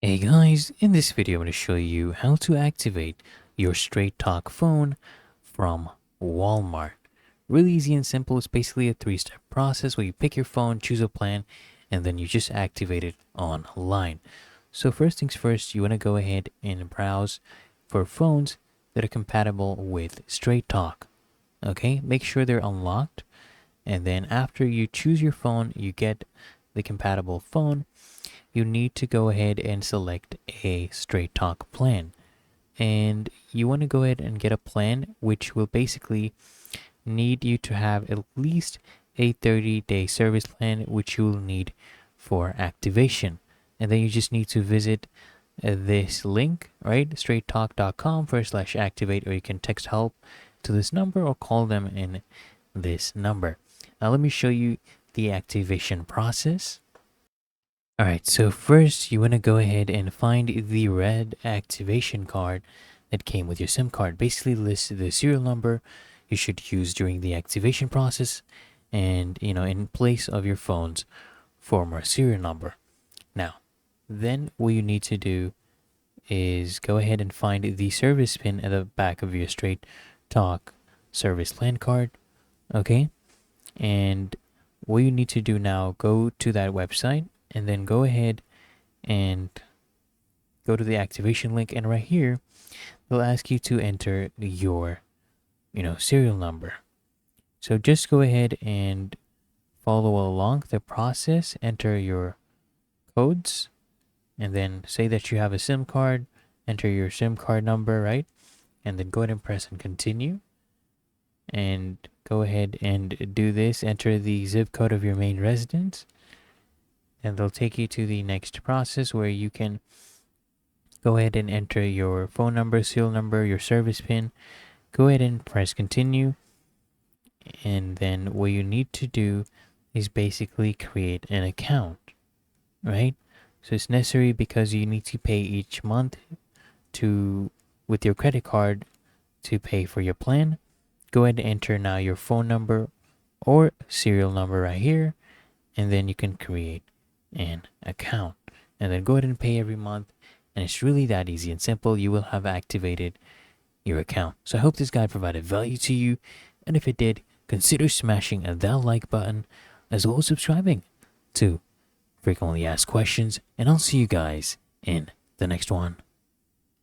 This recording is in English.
Hey guys, in this video I'm going to show you how to activate your Straight Talk phone from Walmart. Really easy and simple. It's basically a three-step process where you pick your phone, choose a plan, and then you just activate it online. So first things first, you want to go ahead and browse for phones that are compatible with Straight Talk. Okay, make sure they're unlocked, and then after you choose your phone, you get the compatible phone. You need to go ahead and select a Straight Talk plan. And you want to go ahead and get a plan which will basically need you to have at least a 30-day service plan, which you will need for activation. And then you just need to visit this link, right? straighttalk.com/activate, or you can text help to this number or call them in this number. Now, let me show you the activation process. All right, so first you want to go ahead and find the red activation card that came with your SIM card. Basically lists the serial number you should use during the activation process and, in place of your phone's former serial number. Now, then what you need to do is go ahead and find the service pin at the back of your Straight Talk service plan card, okay? And what you need to do now, go to that website and then go ahead and go to the activation link, and right here they'll ask you to enter your serial number. So just go ahead and follow along the process, enter your codes, and then say that you have a SIM card, enter your SIM card number, right? And then go ahead and press and continue, and go ahead and do this. Enter the zip code of your main residence, and they'll take you to the next process where you can go ahead and enter your phone number, serial number, your service pin. Go ahead and press continue. And then what you need to do is basically create an account, right? So it's necessary because you need to pay each month with your credit card to pay for your plan. Go ahead and enter now your phone number or serial number right here, and then you can create an account and then go ahead and pay every month. And it's really that easy and simple. You will have activated your account. So I hope this guide provided value to you, and if it did, consider smashing that like button as well as subscribing to Frequently Asked Questions, and I'll see you guys in the next one.